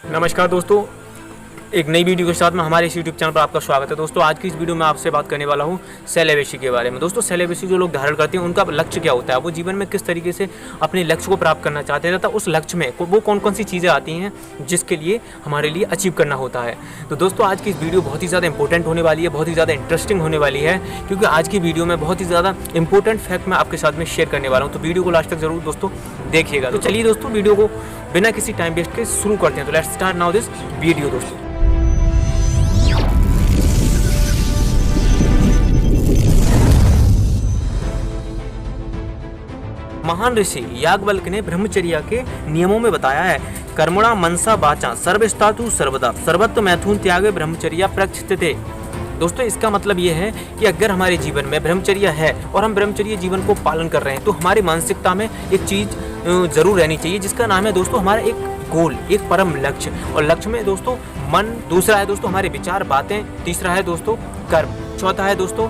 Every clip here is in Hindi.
नमस्कार दोस्तों, एक नई वीडियो के साथ में हमारे इस यूट्यूब चैनल पर आपका स्वागत है। दोस्तों आज की इस वीडियो में आपसे बात करने वाला हूं सेलेबसी के बारे में। दोस्तों सेलेबसी जो लोग धारण करते हैं उनका लक्ष्य क्या होता है, वो जीवन में किस तरीके से अपने लक्ष्य को प्राप्त करना चाहते हैं तथा उस लक्ष्य में वो कौन कौन सी चीज़ें आती हैं जिसके लिए हमारे लिए अचीव करना होता है। तो दोस्तों आज की इस वीडियो बहुत ही ज़्यादा इंपॉर्टेंट होने वाली है, बहुत ही ज़्यादा इंटरेस्टिंग होने वाली है, क्योंकि आज की वीडियो में बहुत ही ज़्यादा इंपॉर्टेंट फैक्ट मैं आपके साथ में शेयर करने वाला हूँ। तो वीडियो को लास्ट तक जरूर दोस्तों देखिएगा। तो चलिए दोस्तों वीडियो को बिना किसी टाइम वेस्ट के शुरू करते हैं। तो let's start now this video. दोस्तों महान ऋषि याज्ञवल्क्य ने ब्रह्मचर्य के नियमों में बताया है, कर्मणा मनसा वाचा सर्वस्तातु सर्वदा सर्वत्र मैथुन त्यागे ब्रह्मचर्य प्रक्षिप्यते। दोस्तों इसका मतलब ये है कि अगर हमारे जीवन में ब्रह्मचर्य है और हम ब्रह्मचर्य जीवन को पालन कर रहे हैं तो हमारी मानसिकता में एक चीज़ जरूर रहनी चाहिए जिसका नाम है दोस्तों हमारा एक गोल, एक परम लक्ष्य। और लक्ष्य में दोस्तों मन, दूसरा है दोस्तों हमारे विचार बातें, तीसरा है दोस्तों कर्म, चौथा है दोस्तों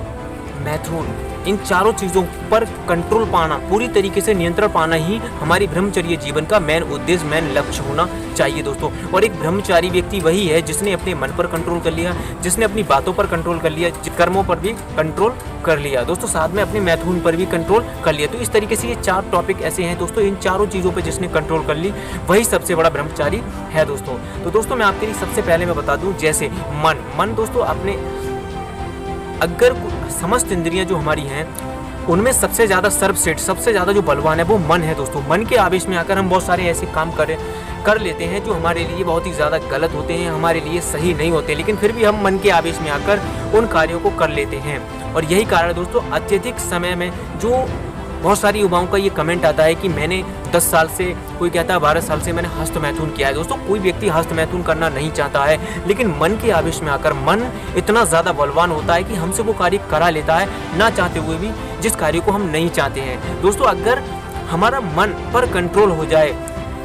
मैथुन। इन चारों चीज़ों पर कंट्रोल पाना, पूरी तरीके से नियंत्रण पाना ही हमारी ब्रह्मचर्य जीवन का मेन उद्देश्य, मेन लक्ष्य होना चाहिए दोस्तों। और एक ब्रह्मचारी व्यक्ति वही है जिसने अपने मन पर कंट्रोल कर लिया, जिसने अपनी बातों पर कंट्रोल कर लिया, कर्मों पर भी कंट्रोल कर लिया दोस्तों, साथ में अपने मैथुन पर भी कंट्रोल कर लिया। तो इस तरीके से ये चार टॉपिक ऐसे हैं दोस्तों, इन चारों चीज़ों पर जिसने कंट्रोल कर ली वही सबसे बड़ा ब्रह्मचारी है दोस्तों। तो दोस्तों मैं आपके लिए सबसे पहले मैं बता दूँ, जैसे मन दोस्तों अपने अगर समस्त इंद्रियां जो हमारी हैं उनमें सबसे ज़्यादा सर्वश्रेष्ठ, सबसे ज़्यादा जो बलवान है वो मन है दोस्तों। मन के आवेश में आकर हम बहुत सारे ऐसे काम कर लेते हैं जो हमारे लिए बहुत ही ज़्यादा गलत होते हैं, हमारे लिए सही नहीं होते, लेकिन फिर भी हम मन के आवेश में आकर उन कार्यों को कर लेते हैं। और यही कारण दोस्तों अत्यधिक समय में जो बहुत सारी युवाओं का ये कमेंट आता है कि मैंने 10 साल से, कोई कहता है 12 साल से मैंने हस्त मैथुन किया है। दोस्तों कोई व्यक्ति हस्त मैथुन करना नहीं चाहता है, लेकिन मन के आवेश में आकर मन इतना ज़्यादा बलवान होता है कि हमसे वो कार्य करा लेता है ना चाहते हुए भी, जिस कार्य को हम नहीं चाहते हैं। दोस्तों अगर हमारा मन पर कंट्रोल हो जाए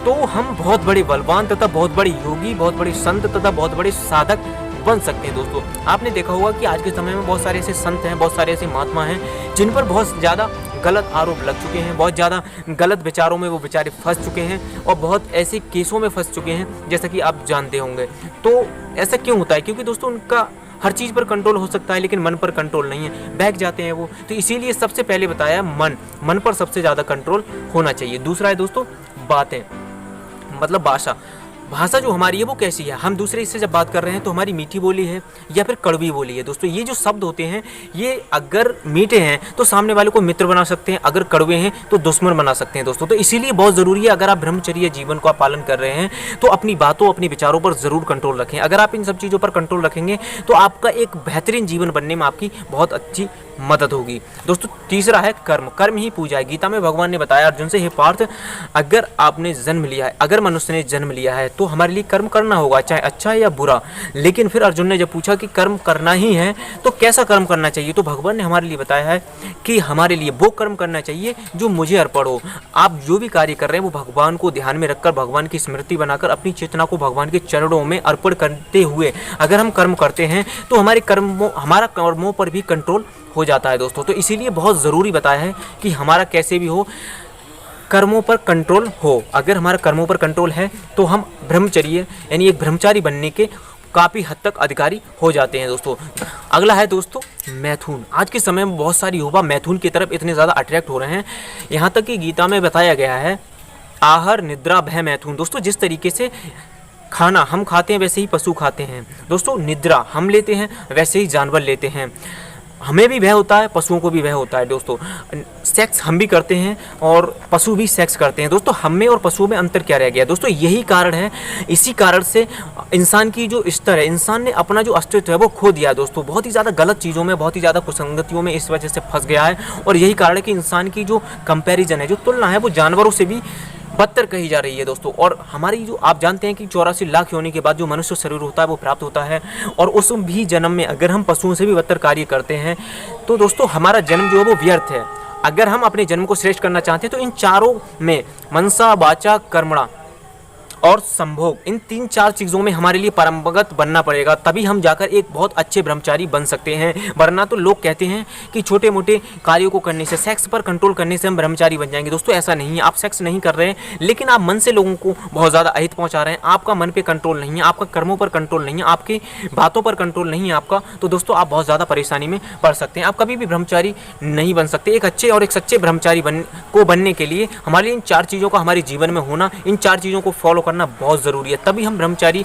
तो हम बहुत बड़े बलवान तथा बहुत बड़े योगी, बहुत बड़े संत तथा बहुत बड़े साधक बन सकते हैं दोस्तों। आपने देखा होगा कि आज के समय में बहुत सारे ऐसे संत हैं, बहुत सारे ऐसे महात्मा हैं जिन पर बहुत ज़्यादा गलत आरोप लग चुके हैं, बहुत ज़्यादा गलत विचारों में वो बेचारे फंस चुके हैं और बहुत ऐसे केसों में फंस चुके हैं जैसा कि आप जानते होंगे। तो ऐसा क्यों होता है? क्योंकि दोस्तों उनका हर चीज़ पर कंट्रोल हो सकता है लेकिन मन पर कंट्रोल नहीं है, बहक जाते हैं वो। तो इसीलिए सबसे पहले बताया मन पर सबसे ज़्यादा कंट्रोल होना चाहिए। दूसरा है दोस्तों बातें, मतलब भाषा जो हमारी है वो कैसी है, हम दूसरे से जब बात कर रहे हैं तो हमारी मीठी बोली है या फिर कड़वी बोली है दोस्तों। ये जो शब्द होते हैं ये अगर मीठे हैं तो सामने वाले को मित्र बना सकते हैं, अगर कड़वे हैं तो दुश्मन बना सकते हैं दोस्तों। तो इसीलिए बहुत ज़रूरी है, अगर आप ब्रह्मचर्य जीवन का पालन कर रहे हैं तो अपनी बातों, अपने विचारों पर ज़रूर कंट्रोल रखें। अगर आप इन सब चीज़ों पर कंट्रोल रखेंगे तो आपका एक बेहतरीन जीवन बनने में आपकी बहुत अच्छी मदद होगी दोस्तों। तीसरा है कर्म ही पूजा है। गीता में भगवान ने बताया अर्जुन से, हे पार्थ अगर आपने जन्म लिया है, अगर मनुष्य ने जन्म लिया है तो हमारे लिए कर्म करना होगा, चाहे अच्छा है या बुरा। लेकिन फिर अर्जुन ने जब पूछा कि कर्म करना ही है तो कैसा कर्म करना चाहिए, तो भगवान ने हमारे लिए बताया है कि हमारे लिए वो कर्म करना चाहिए जो मुझे अर्पण हो। आप जो भी कार्य कर रहे हैं वो भगवान को ध्यान में रखकर, भगवान की स्मृति बनाकर, अपनी चेतना को भगवान के चरणों में अर्पण करते हुए अगर हम कर्म करते हैं तो हमारा कर्मों पर भी कंट्रोल हो जाता है दोस्तों। तो इसीलिए बहुत ज़रूरी बताया है कि हमारा कैसे भी हो कर्मों पर कंट्रोल हो। अगर हमारा कर्मों पर कंट्रोल है तो हम ब्रह्मचर्य यानी एक ब्रह्मचारी बनने के काफ़ी हद तक अधिकारी हो जाते हैं दोस्तों। अगला है दोस्तों मैथुन। आज के समय में बहुत सारी युवा मैथुन की तरफ इतने ज़्यादा अट्रैक्ट हो रहे हैं, यहाँ तक कि गीता में बताया गया है आहार निद्रा भय मैथुन। दोस्तों जिस तरीके से खाना हम खाते हैं वैसे ही पशु खाते हैं दोस्तों, निद्रा हम लेते हैं वैसे ही जानवर लेते हैं, हमें भी भय होता है, पशुओं को भी भय होता है दोस्तों। सेक्स हम भी करते हैं और पशु भी सेक्स करते हैं दोस्तों। हम में और पशुओं में अंतर क्या रह गया दोस्तों? यही कारण है। इसी कारण से इंसान की जो स्तर है, इंसान ने अपना जो अस्तित्व है वो खो दिया है दोस्तों। बहुत ही ज़्यादा गलत चीज़ों में, बहुत ही ज़्यादा कुसंगतियों में इस वजह से फंस गया है। और यही कारण है कि इंसान की जो कंपैरिजन है, जो तुलना है, वो जानवरों से भी बदतर कही जा रही है दोस्तों। और हमारी जो आप जानते हैं कि 84 लाख होने के बाद जो मनुष्य शरीर होता है वो प्राप्त होता है, और उस भी जन्म में अगर हम पशुओं से भी बदतर कार्य करते हैं तो दोस्तों हमारा जन्म जो है वो व्यर्थ है। अगर हम अपने जन्म को श्रेष्ठ करना चाहते हैं तो इन चारों में मनसा वाचा कर्मणा और संभोग, इन 3-4 चीज़ों में हमारे लिए परंपरागत बनना पड़ेगा, तभी हम जाकर एक बहुत अच्छे ब्रह्मचारी बन सकते हैं। वरना तो लोग कहते हैं कि छोटे मोटे कार्यों को करने से, सेक्स पर कंट्रोल करने से हम ब्रह्मचारी बन जाएंगे। दोस्तों ऐसा नहीं है। आप सेक्स नहीं कर रहे हैं लेकिन आप मन से लोगों को बहुत ज़्यादा अहित पहुंचा रहे हैं, आपका मन पे कंट्रोल नहीं है, आपका कर्मों पर कंट्रोल नहीं है, आपकी बातों पर कंट्रोल नहीं है आपका, तो दोस्तों आप बहुत ज़्यादा परेशानी में पड़ सकते हैं। आप कभी भी ब्रह्मचारी नहीं बन सकते। एक अच्छे और एक सच्चे ब्रह्मचारी बनने के लिए हमारे इन 4 चीज़ों का हमारे जीवन में होना, इन 4 चीज़ों को फॉलो करना बहुत ज़रूरी है, तभी हम ब्रह्मचारी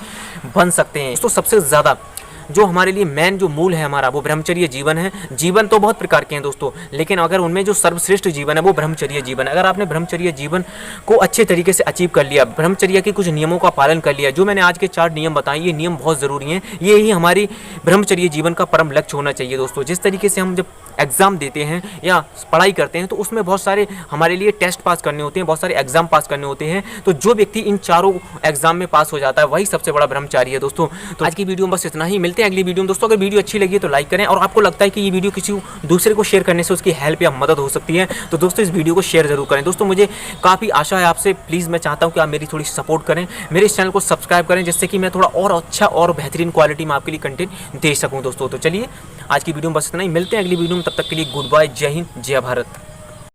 बन सकते हैं। दोस्तों सबसे ज़्यादा जो हमारे लिए मेन जो मूल है हमारा, वो ब्रह्मचर्य जीवन है। जीवन तो बहुत प्रकार के हैं दोस्तों, लेकिन अगर उनमें जो सर्वश्रेष्ठ जीवन है वो ब्रह्मचर्य जीवन है। अगर आपने ब्रह्मचर्य जीवन को अच्छे तरीके से अचीव कर लिया, ब्रह्मचर्य के कुछ नियमों का पालन कर लिया, जो मैंने आज के 4 नियम बताए, ये नियम बहुत ज़रूरी हैं। ये ही हमारी ब्रह्मचर्य जीवन का परम लक्ष्य होना चाहिए दोस्तों। जिस तरीके से हम जब एग्ज़ाम देते हैं या पढ़ाई करते हैं तो उसमें बहुत सारे हमारे लिए टेस्ट पास करने होते हैं, बहुत सारे एग्जाम पास करने होते हैं, तो जो व्यक्ति इन चारों एग्जाम में पास हो जाता है वही सबसे बड़ा ब्रह्मचारी है दोस्तों। तो आज की वीडियो में बस इतना ही, मिलते हैं अगली वीडियो में दोस्तों। अगर वीडियो अच्छी लगी तो लाइक करें, और आपको लगता है कि ये वीडियो किसी दूसरे को शेयर करने से उसकी हेल्प या मदद हो सकती है तो दोस्तों इस वीडियो को शेयर जरूर करें। दोस्तों मुझे काफ़ी आशा है आपसे, प्लीज़ मैं चाहता हूँ कि आप मेरी थोड़ी सपोर्ट करें, मेरे इस चैनल को सब्सक्राइब करें, जिससे कि मैं थोड़ा और अच्छा और बेहतरीन क्वालिटी में आपके लिए कंटेंट दे सकूँ दोस्तों। तो चलिए आज की वीडियो में बस इतना ही, मिलते हैं अगली वीडियो में, तब तक के लिए गुड बाय, जय हिंद, जय भारत।